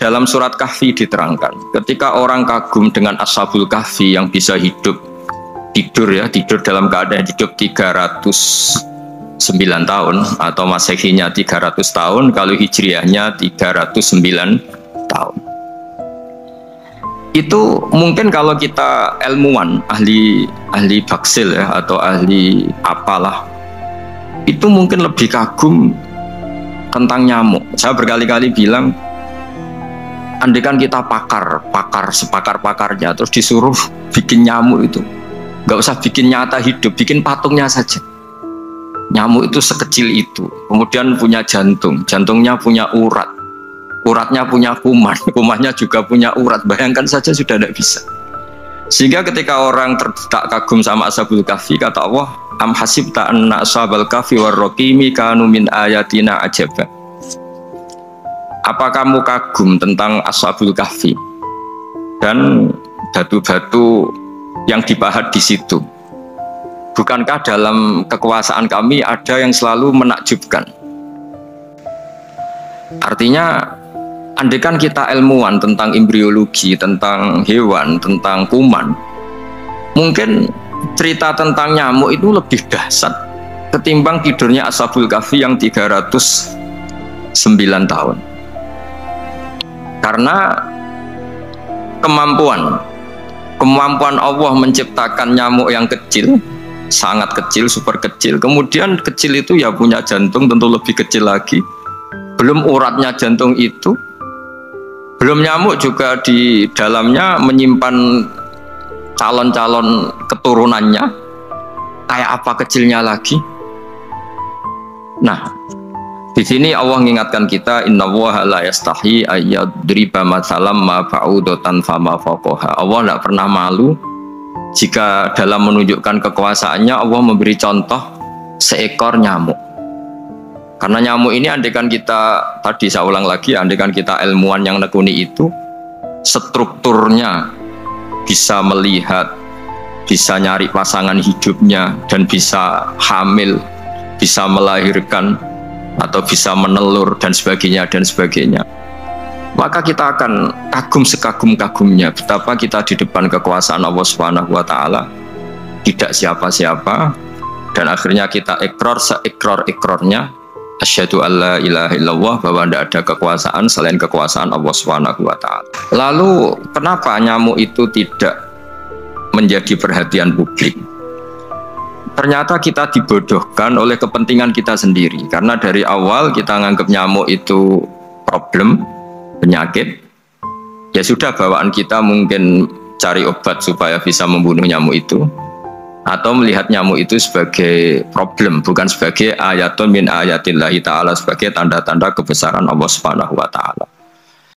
dalam surat Kahfi diterangkan, ketika orang kagum dengan Ashabul Kahfi yang bisa hidup tidur dalam keadaan hidup 309 tahun atau Masehinya 300 tahun, kalau Hijriahnya 309 tahun. Itu mungkin kalau kita ilmuwan, ahli baksil atau ahli apalah, itu mungkin lebih kagum tentang nyamuk. Saya berkali-kali bilang, andaikan kita sepakar-pakarnya terus disuruh bikin nyamuk itu, nggak usah bikin nyata hidup, bikin patungnya saja. Nyamuk itu sekecil itu, kemudian punya jantung, jantungnya punya urat, uratnya punya kuman, kumannya juga punya urat. Bayangkan saja sudah tidak bisa. Sehingga ketika orang tak kagum sama Ashabul Kahfi, kata Allah, am hasibta anna ashabal kahfi warraqimi kanu min ayatina ajaba. Apa kamu kagum tentang Ashabul Kahfi dan batu-batu yang dipahat di situ? Bukankah dalam kekuasaan kami ada yang selalu menakjubkan? Artinya, andaikan kita ilmuwan tentang embriologi, tentang hewan, tentang kuman, mungkin cerita tentang nyamuk itu lebih dahsyat ketimbang tidurnya Ashabul Kahfi yang 309 tahun. Karena kemampuan Allah menciptakan nyamuk yang kecil, sangat kecil, super kecil, kemudian kecil itu ya punya jantung tentu lebih kecil lagi, belum uratnya jantung itu, belum nyamuk juga di dalamnya menyimpan calon-calon keturunannya, kayak apa kecilnya lagi. Nah, di sini Allah mengingatkan kita, innallaha la yastahi ayyadriba mathalam ma ba'udatan fama fawqaha. Allah tidak pernah malu jika dalam menunjukkan kekuasaannya Allah memberi contoh seekor nyamuk. Karena nyamuk ini, andaikan kita, tadi saya ulang lagi, andaikan kita ilmuwan yang nekuni itu, strukturnya bisa melihat, bisa nyari pasangan hidupnya, dan bisa hamil, bisa melahirkan, atau bisa menelur, dan sebagainya, maka kita akan kagum sekagum-kagumnya betapa kita di depan kekuasaan Allah Subhanahu wa Ta'ala tidak siapa-siapa, dan akhirnya kita ikrar seikrar-ikrarnya, asyhadu alla ilaha illallah, bahwa tidak ada kekuasaan selain kekuasaan Allah Subhanahu wa Ta'ala. Lalu kenapa nyamuk itu tidak menjadi perhatian publik? Ternyata kita dibodohkan oleh kepentingan kita sendiri, karena dari awal kita nganggap nyamuk itu problem, penyakit. Ya sudah, bawaan kita mungkin cari obat supaya bisa membunuh nyamuk itu, atau melihat nyamuk itu sebagai problem, bukan sebagai ayatun min ayatillahi ta'ala, sebagai tanda-tanda kebesaran Allah Subhanahu wa Ta'ala.